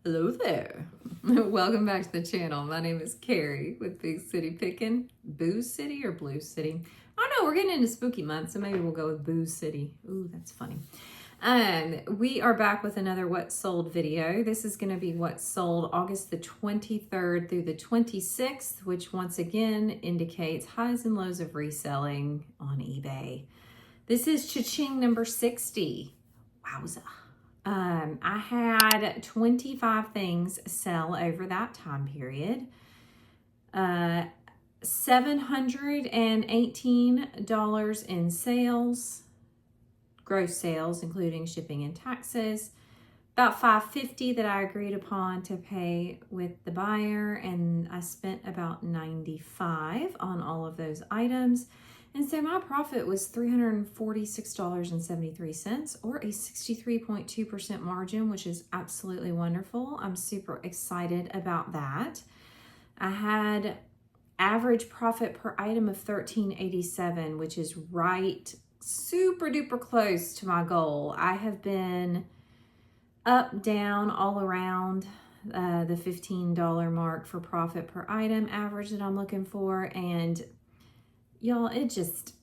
Hello there. Welcome back to the channel. My name is Carrie with Big City Pickin. Booze City or Blue City? I don't know. We're getting into spooky month, so maybe we'll go with Booze City. Ooh, that's funny. We are back with another What Sold video. This is going to be what sold August the 23rd through the 26th, which once again indicates highs and lows of reselling on eBay. This is Ching number 60. Wowza. I had 25 things sell over that time period. $718 in sales, gross sales, including shipping and taxes. About $550 that I agreed upon to pay with the buyer, and I spent about $95 on all of those items. And so my profit was $346.73, or a 63.2% margin, which is absolutely wonderful. I'm super excited about that. I had average profit per item of $13.87, which is right super duper close to my goal. I have been up, down, all around the $15 mark for profit per item average that I'm looking for, and y'all, it's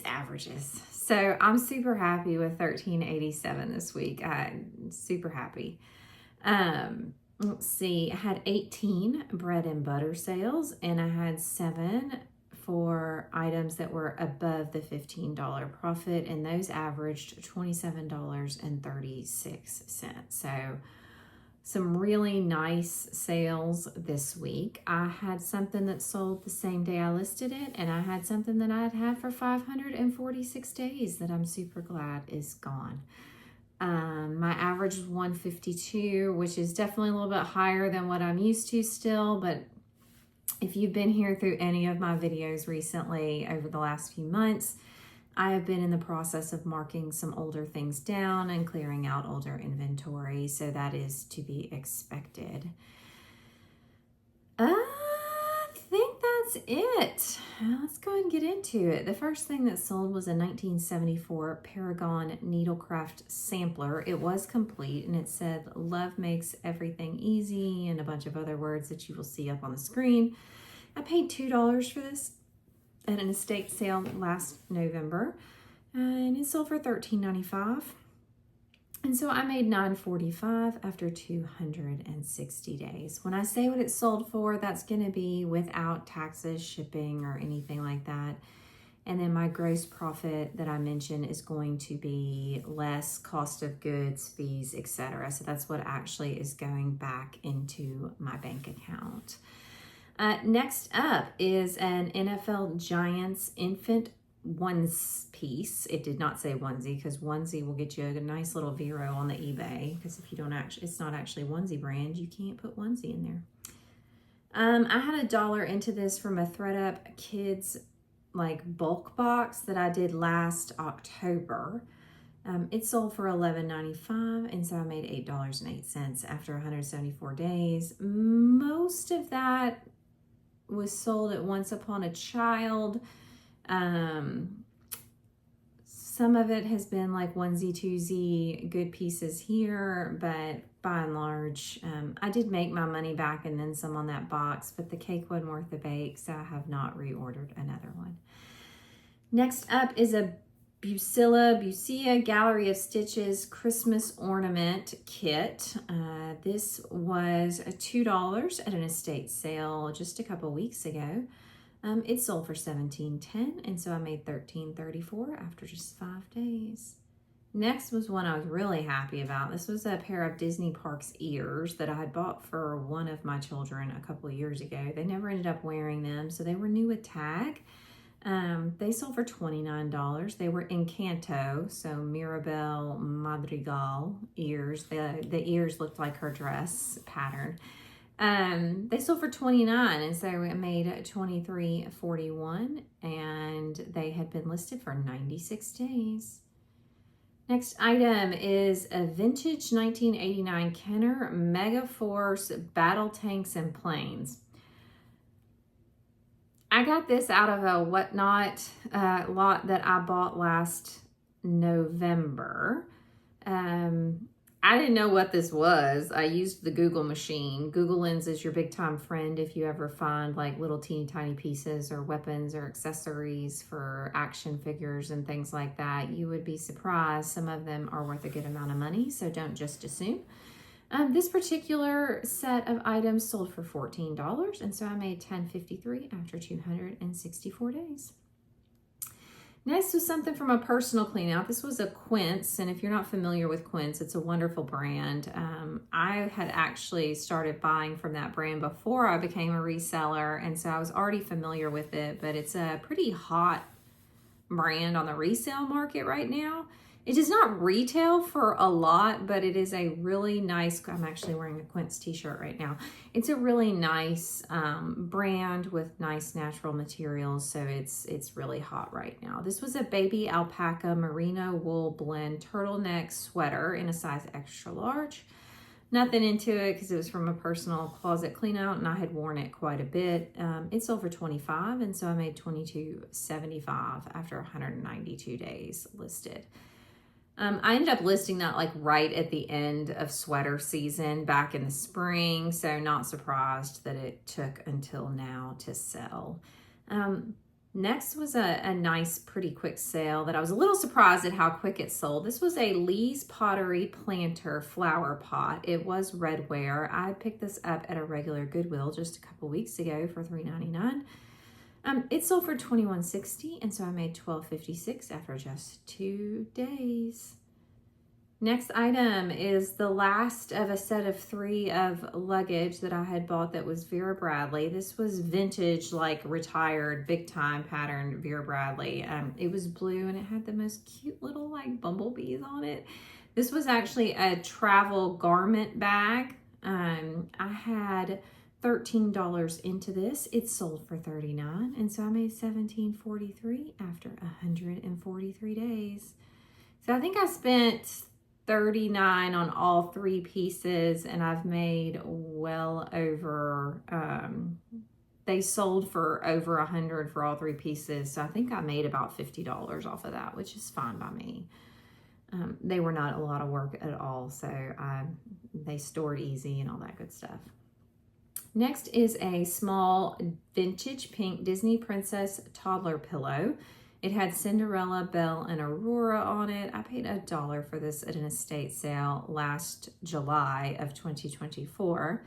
averages. So I'm super happy with $13.87 this week. I'm super happy. Let's see, I had 18 bread and butter sales, and I had 7 for items that were above the $15 profit, and those averaged $27.36. So some really nice sales this week. I had something that sold the same day I listed it, and I had something that I'd had for 546 days that I'm super glad is gone. My average was 152, which is definitely a little bit higher than what I'm used to still, but if you've been here through any of my videos recently over the last few months, I have been in the process of marking some older things down and clearing out older inventory, so that is to be expected. I think that's it. Let's go ahead and get into it. The first thing that sold was a 1974 Paragon Needlecraft sampler. It was complete, and it said, "Love makes everything easy," and a bunch of other words that you will see up on the screen. I paid $2 for this at an estate sale last November, and it sold for $13.95. And so I made $9.45 after 260 days. When I say what it sold for, that's going to be without taxes, shipping, or anything like that. And then my gross profit that I mentioned is going to be less cost of goods, fees, etc. So that's what actually is going back into my bank account. Next up is an NFL Giants infant one piece. It did not say onesie, because onesie will get you a nice little Vero on the eBay, because if you don't actually, it's not actually onesie brand, you can't put onesie in there. I had $1 into this from a ThredUp kids like bulk box that I did last October. It sold for $11.95, and so I made $8.08 after 174 days. Most of that was sold at Once Upon a Child. Some of it has been like onesie, twosie, good pieces here, but by and large, I did make my money back and then some on that box, but the cake wasn't worth the bake, so I have not reordered another one. Next up is a Bucia Gallery of Stitches Christmas Ornament Kit. This was $2 at an estate sale just a couple weeks ago. It sold for $17.10, and so I made $13.34 after just 5 days. Next was one I was really happy about. This was a pair of Disney Parks ears that I had bought for one of my children a couple of years ago. They never ended up wearing them, so they were new with tag. They sold for $29. They were Encanto, so Mirabelle Madrigal ears. The ears looked like her dress pattern. They sold for $29, and so it made $23.41, and they had been listed for 96 days. Next item is a vintage 1989 Kenner Megaforce Battle Tanks and Planes. I got this out of a Whatnot lot that I bought last November. I didn't know what this was. I used the Google machine. Google Lens is your big time friend if you ever find like little teeny tiny pieces or weapons or accessories for action figures and things like that. You would be surprised. Some of them are worth a good amount of money, so don't just assume. This particular set of items sold for $14, and so I made $10.53 after 264 days. Next was something from a personal clean out. This was a Quince, and if you're not familiar with Quince, it's a wonderful brand. I had actually started buying from that brand before I became a reseller, and so I was already familiar with it, but it's a pretty hot brand on the resale market right now. It does not retail for a lot, but it is a really nice, I'm actually wearing a Quince t-shirt right now. It's a really nice brand with nice natural materials, so it's really hot right now. This was a baby alpaca merino wool blend turtleneck sweater in a size extra large. Nothing into it because it was from a personal closet clean out and I had worn it quite a bit. It sold for $25, and so I made $22.75 after 192 days listed. I ended up listing that like right at the end of sweater season back in the spring, so not surprised that it took until now to sell. Next was a nice, pretty quick sale that I was a little surprised at how quick it sold. This was a Lee's Pottery Planter flower pot. It was redware. I picked this up at a regular Goodwill just a couple weeks ago for $3.99. It sold for $21.60, and so I made $12.56 after just 2 days. Next item is the last of a set of 3 of luggage that I had bought that was Vera Bradley. This was vintage, like retired, big time pattern Vera Bradley. It was blue and it had the most cute little like bumblebees on it. This was actually a travel garment bag. I had $13 into this. It sold for $39, and so I made $17.43 after 143 days. So I think I spent $39 on all 3 pieces, and I've made well over, they sold for over 100 for all 3 pieces. So I think I made about $50 off of that, which is fine by me. They were not a lot of work at all, so they stored easy and all that good stuff. Next is a small vintage pink Disney Princess toddler pillow. It had Cinderella, Belle, and Aurora on it. I paid $1 for this at an estate sale last July of 2024.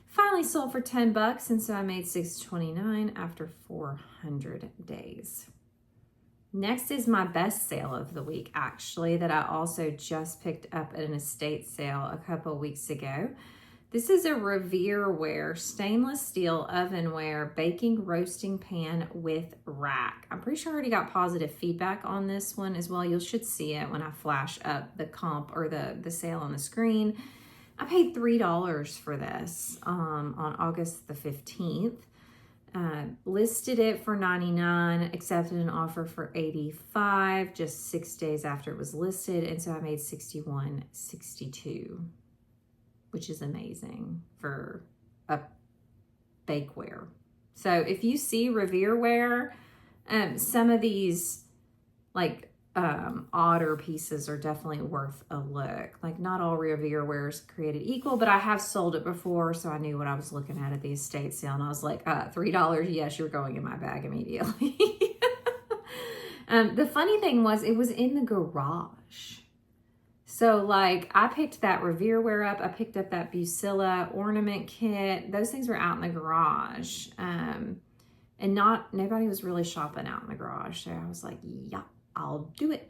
Finally sold for $10, and so I made $6.29 after 400 days. Next is my best sale of the week, actually, that I also just picked up at an estate sale a couple weeks ago. This is a Revereware stainless steel ovenware baking roasting pan with rack. I'm pretty sure I already got positive feedback on this one as well. You should see it when I flash up the comp or the sale on the screen. I paid $3 for this on August the 15th. Listed it for $99, accepted an offer for $85 just 6 days after it was listed, and so I made $61.62. Which is amazing for a bakeware. So if you see Revereware, some of these like odder pieces are definitely worth a look. Like not all Revereware is created equal, but I have sold it before, so I knew what I was looking at the estate sale, and I was like, $3, yes, you're going in my bag immediately. The funny thing was it was in the garage. So like I picked that Revereware up, I picked up that Bucilla ornament kit. Those things were out in the garage. And nobody was really shopping out in the garage. So I was like, yeah, I'll do it.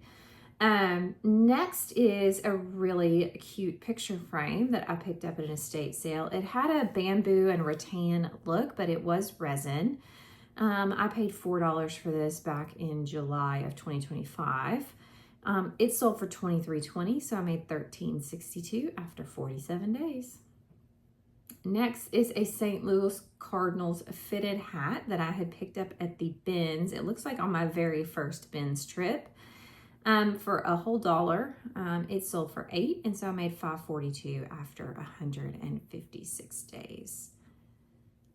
Next is a really cute picture frame that I picked up at an estate sale. It had a bamboo and rattan look, but it was resin. I paid $4 for this back in July of 2025. It sold for $23.20, so I made $13.62 after 47 days. Next is a St. Louis Cardinals fitted hat that I had picked up at the bins. It looks like on my very first bins trip for a whole $1. It sold for $8, and so I made $5.42 after 156 days.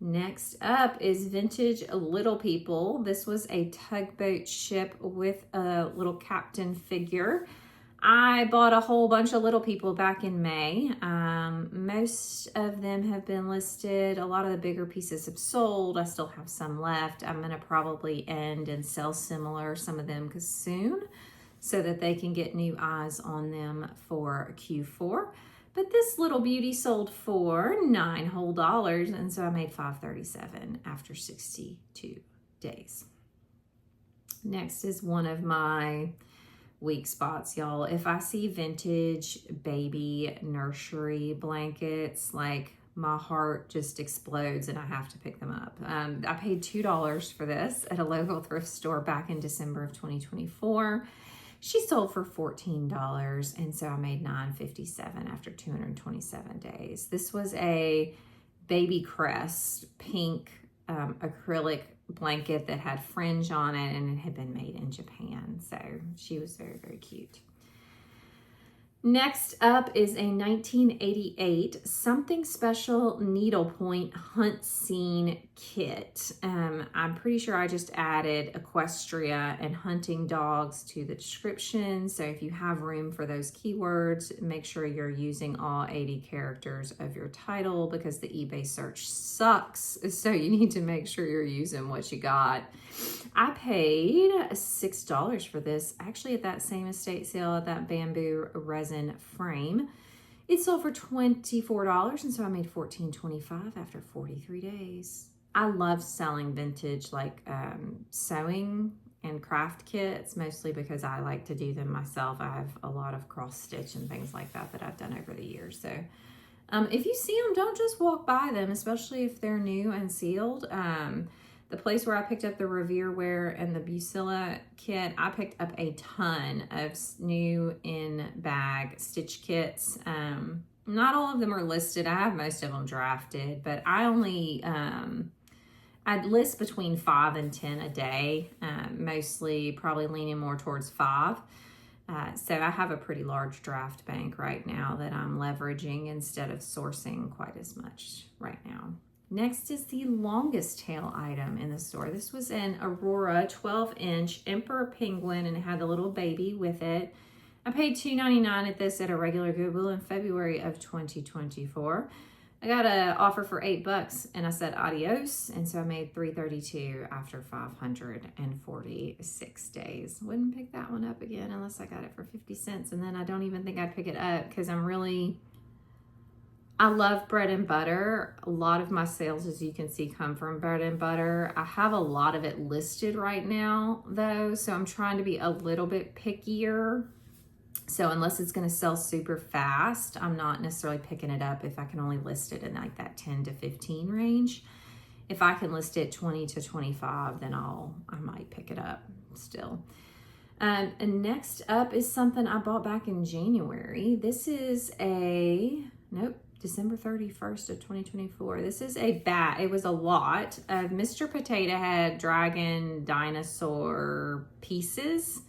Next up is vintage Little People. This was a tugboat ship with a little captain figure. I bought a whole bunch of little people back in May. Most of them have been listed. A lot of the bigger pieces have sold. I still have some left. I'm going to probably end and sell similar, some of them soon, so that they can get new eyes on them for Q4. But this little beauty sold for $9 whole, and so I made $5.37 after 62 days. Next is one of my weak spots, y'all. If I see vintage baby nursery blankets, like my heart just explodes and I have to pick them up. I paid $2 for this at a local thrift store back in December of 2024. She sold for $14, and so I made $9.57 after 227 days. This was a baby crest pink acrylic blanket that had fringe on it, and it had been made in Japan. So she was very, very cute. Next up is a 1988 Something Special Needlepoint Hunt Scene Kit. I'm pretty sure I just added equestria and hunting dogs to the description. So if you have room for those keywords, make sure you're using all 80 characters of your title, because the eBay search sucks. So you need to make sure you're using what you got. I paid $6 for this, actually at that same estate sale at that bamboo resin frame. It sold for $24, and so I made $14.25 after 43 days. I love selling vintage sewing and craft kits, mostly because I like to do them myself. I have a lot of cross stitch and things like that I've done over the years. So if you see them, don't just walk by them, especially if they're new and sealed. The place where I picked up the Revere Wear and the Bucilla kit, I picked up a ton of new in-bag stitch kits. Not all of them are listed. I have most of them drafted, but I only, I'd list between 5 and 10 a day, mostly probably leaning more towards 5. So I have a pretty large draft bank right now that I'm leveraging instead of sourcing quite as much right now. Next is the longest tail item in the store. This was an Aurora 12-inch Emperor Penguin, and it had a little baby with it. I paid $2.99 at this at a regular Goodwill in February of 2024. I got an offer for $8, and I said adios, and so I made $3.32 after 546 days. Wouldn't pick that one up again unless I got it for 50 cents, and then I don't even think I'd pick it up because I love bread and butter. A lot of my sales, as you can see, come from bread and butter. I have a lot of it listed right now, though, so I'm trying to be a little bit pickier. So unless it's going to sell super fast, I'm not necessarily picking it up if I can only list it in like that 10 to 15 range. If I can list it 20 to 25, then I might pick it up still. And next up is something I bought back in January. This is December 31st of 2024. This is a bat. It was a lot of Mr. Potato Head Dragon dinosaur pieces.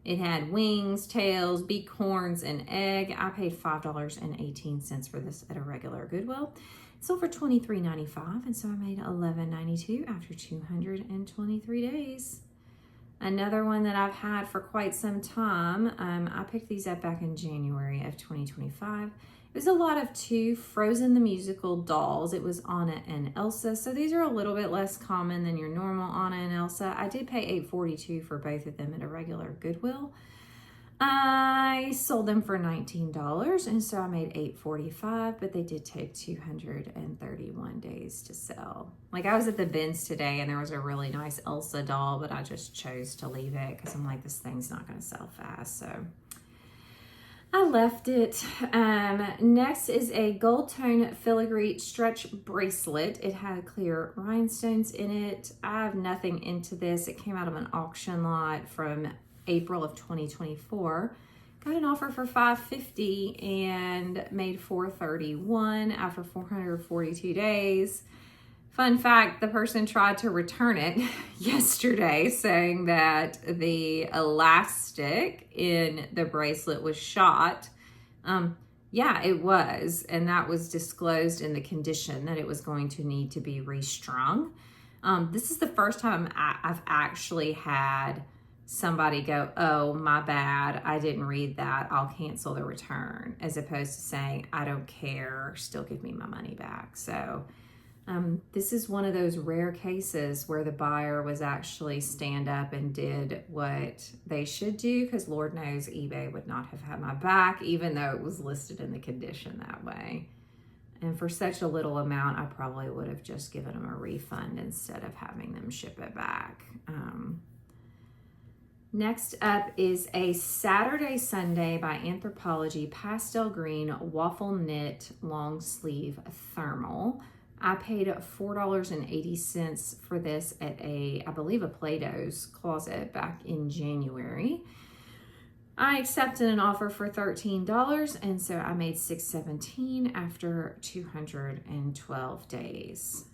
It had wings, tails, beak, horns, and egg. I paid $5.18 for this at a regular Goodwill. It sold for $23.95, and so I made $11.92 after 223 days. Another one that I've had for quite some time. I picked these up back in January of 2025. It was a lot of two Frozen the Musical dolls. It was Anna and Elsa. So these are a little bit less common than your normal Anna and Elsa. I did pay $8.42 for both of them at a regular Goodwill. I sold them for $19, and so I made $8.45, but they did take 231 days to sell. Like, I was at the bins today, and there was a really nice Elsa doll, but I just chose to leave it because I'm like, this thing's not going to sell fast, so I left it. Next is a gold tone filigree stretch bracelet. It had clear rhinestones in it. I have nothing into this. It came out of an auction lot from April of 2024. Got an offer for $5.50 and made $4.31 after 442 days. Fun fact, the person tried to return it yesterday, saying that the elastic in the bracelet was shot. Yeah, it was, and that was disclosed in the condition that it was going to need to be restrung. This is the first time I've actually had somebody go, oh, my bad, I didn't read that, I'll cancel the return, as opposed to saying, I don't care, still give me my money back. So this is one of those rare cases where the buyer was actually stand up and did what they should do, because Lord knows eBay would not have had my back, even though it was listed in the condition that way. And for such a little amount, I probably would have just given them a refund instead of having them ship it back. Next up is a Saturday Sunday by Anthropologie pastel green waffle knit long sleeve thermal. I paid $4.80 for this at I believe a Plato's Closet back in January. I accepted an offer for $13, and so I made $6.17 after 212 days.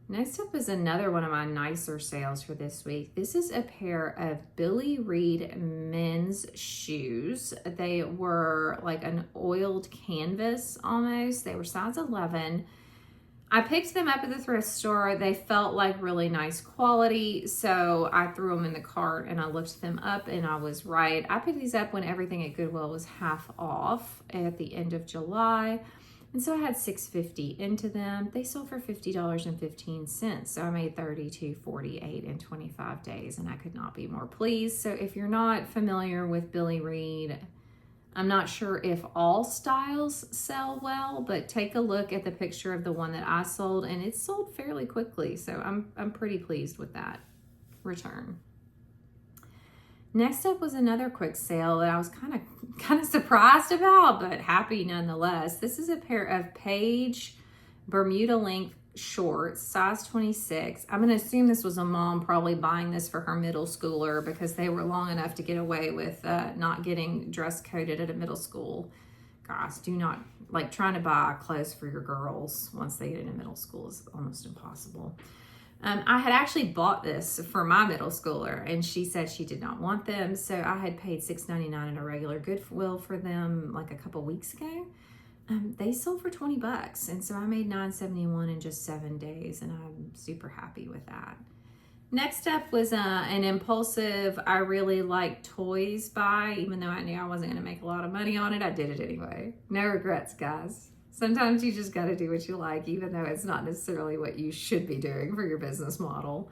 Next up is another one of my nicer sales for this week. This is a pair of Billy Reed men's shoes. They were like an oiled canvas almost. They were size 11. I picked them up at the thrift store. They felt like really nice quality, so I threw them in the cart and I looked them up and I was right. I picked these up when everything at Goodwill was half off at the end of July. And so I had $6.50 into them. They sold for $50.15. So I made $32.48 in 25 days, and I could not be more pleased. So if you're not familiar with Billy Reed, I'm not sure if all styles sell well, but take a look at the picture of the one that I sold, and it sold fairly quickly. So I'm pretty pleased with that return. Next up was another quick sale that I was kind of surprised about, but happy nonetheless. This is a pair of Paige Bermuda length shorts, size 26. I'm going to assume this was a mom probably buying this for her middle schooler because they were long enough to get away with not getting dress coded at a middle school. Gosh, do not, like, trying to buy clothes for your girls once they get into middle school is almost impossible. I had actually bought this for my middle schooler, and she said she did not want them, so I had paid $6.99 in a regular Goodwill for them like a couple weeks ago. They sold for $20, and so I made $9.71 in just 7 days, and I'm super happy with that. Next up was an impulsive, I really like toys buy. Even though I knew I wasn't going to make a lot of money on it, I did it anyway. No regrets, guys. Sometimes you just got to do what you like, even though it's not necessarily what you should be doing for your business model.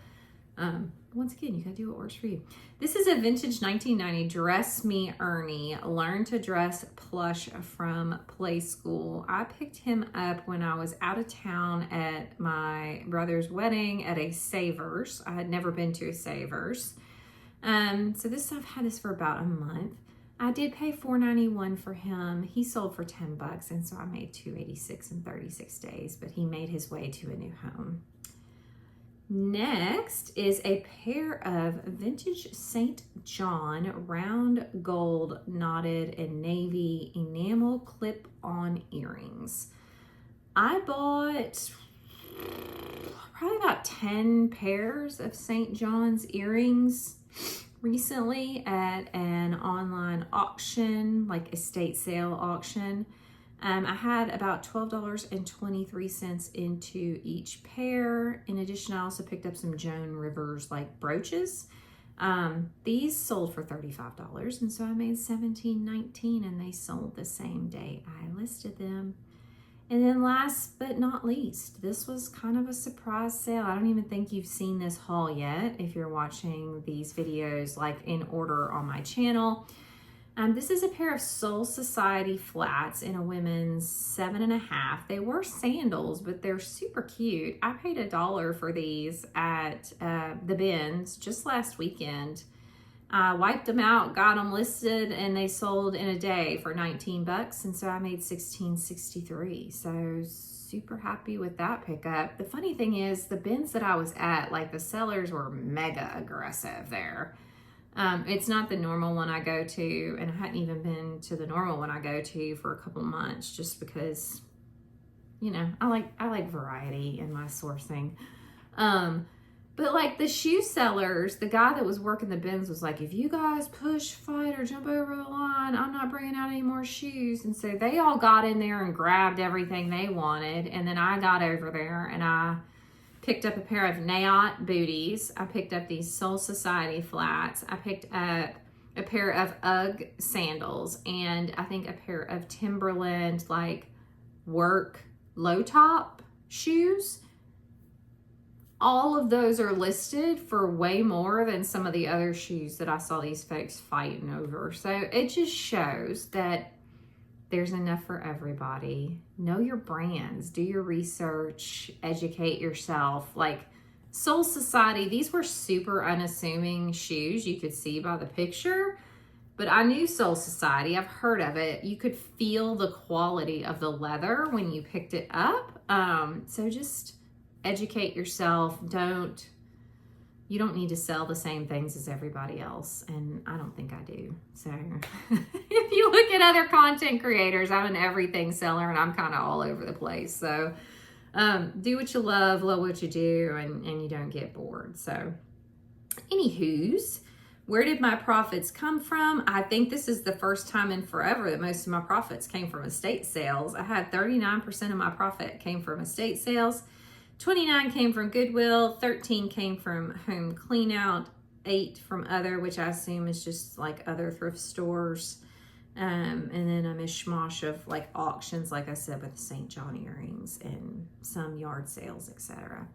Once again, you got to do what works for you. This is a vintage 1990 Dress Me Ernie Learn to Dress plush from Play School. I picked him up when I was out of town at my brother's wedding at a Savers. I had never been to a Savers. So I've had this for about a month. I did pay $4.91 for him. He sold for $10, and so I made $2.86 in 36 days, but he made his way to a new home. Next is a pair of vintage St. John round gold knotted and navy enamel clip-on earrings. I bought probably about 10 pairs of St. John's earrings recently at an online auction, like estate sale auction. I had about $12.23 into each pair. In addition, I also picked up some Joan Rivers like brooches. These sold for $35, and so I made $17.19, and they sold the same day I listed them. And then last but not least, this was kind of a surprise sale. I don't even think you've seen this haul yet if you're watching these videos like in order on my channel. This is a pair of Soul Society flats in a women's 7.5. They were sandals, but they're super cute. I paid $1 for these at the bins just last weekend. I wiped them out, got them listed, and they sold in a day for $19, and so I made $16.63. So super happy with that pickup. The funny thing is, the bins that I was at, like, the sellers were mega aggressive there. It's not the normal one I go to, and I hadn't even been to the normal one I go to for a couple months, just because, you know, I like variety in my sourcing. But like the shoe sellers, the guy that was working the bins was like, if you guys push, fight, or jump over the line, I'm not bringing out any more shoes. And so they all got in there and grabbed everything they wanted. And then I got over there and I Picked up a pair of Nayot booties. I picked up these Soul Society flats. I picked up a pair of UGG sandals, and I think a pair of Timberland like work low top shoes. All of those are listed for way more than some of the other shoes that I saw these folks fighting over. So it just shows that there's enough for everybody. Know your brands, do your research, educate yourself. Like Soul Society, these were super unassuming shoes. You could see by the picture, but I knew Soul Society. I've heard of it. You could feel the quality of the leather when you picked it up. So just educate yourself. You don't need to sell the same things as everybody else, and I don't think I do. So if you look at other content creators, I'm an everything seller, and I'm kind of all over the place. So do what you love what you do, and you don't get bored. So anywho's, where did my profits come from? I think this is the first time in forever that most of my profits came from estate sales. I had 39% of my profit came from estate sales. 29 came from Goodwill, 13 came from home clean out, 8 from other, which I assume is just like other thrift stores. And then a mishmash of like auctions, like I said, with the St. John earrings and some yard sales, etc.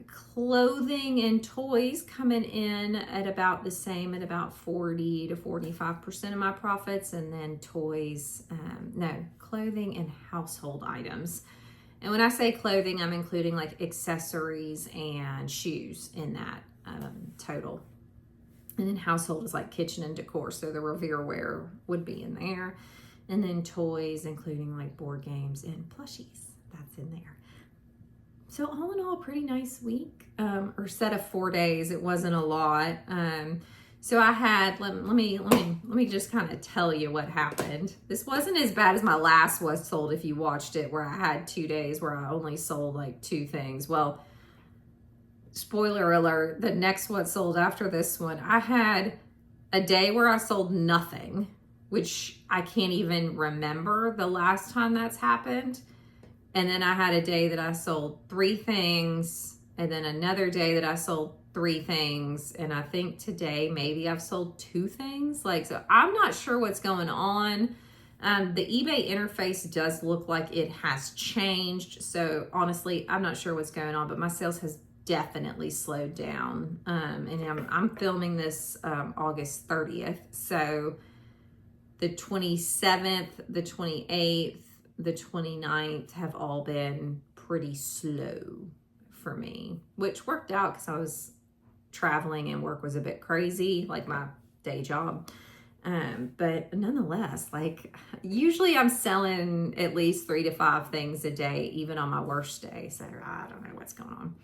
Clothing and toys coming in at about the same, at about 40 to 45% of my profits. And then toys, clothing and household items. And when I say clothing, I'm including like accessories and shoes in that total. And then household is like kitchen and decor. So the Revere wear would be in there. And then toys, including like board games and plushies. That's in there. So all in all, pretty nice week, or set of 4 days. It wasn't a lot. So I had, let me just kind of tell you what happened. This wasn't as bad as my last was sold if you watched it, where I had 2 days where I only sold like 2 things. Well, spoiler alert, the next one sold after this one. I had a day where I sold nothing, which I can't even remember the last time that's happened. And then I had a day that I sold 3 things, and then another day that I sold 3 things, and I think today maybe I've sold 2 things. So I'm not sure what's going on. The eBay interface does look like it has changed. So honestly, I'm not sure what's going on, but my sales has definitely slowed down. And I'm filming this August 30th. So the 27th, the 28th, the 29th have all been pretty slow for me, which worked out because I was traveling and work was a bit crazy, like my day job. But nonetheless, like usually I'm selling at least 3 to 5 things a day, even on my worst day. So I don't know what's going on.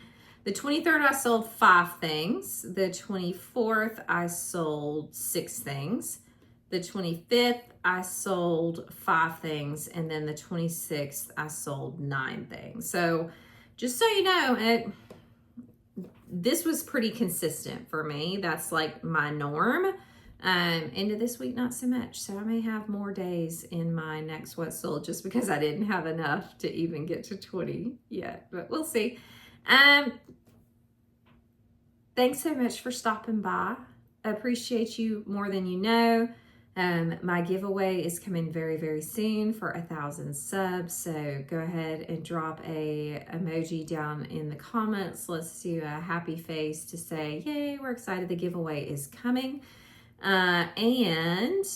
The 23rd, I sold 5 things. The 24th, I sold 6 things. The 25th, I sold 5 things. And then the 26th, I sold 9 things. So just so you know, this was pretty consistent for me. That's like my norm. Into this week, not so much. So I may have more days in my next what sold just because I didn't have enough to even get to 20 yet, but we'll see. Thanks so much for stopping by. I appreciate you more than you know. My giveaway is coming very, very soon for 1,000 subs. So go ahead and drop a emoji down in the comments. Let's do a happy face to say, yay, we're excited the giveaway is coming. And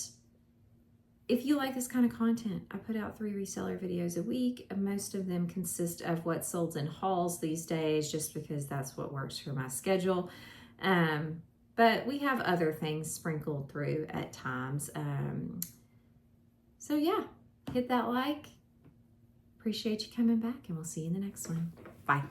if you like this kind of content, I put out 3 reseller videos a week. Most of them consist of what sold in hauls these days, just because that's what works for my schedule. But we have other things sprinkled through at times. So yeah, hit that like. Appreciate you coming back, and we'll see you in the next one. Bye.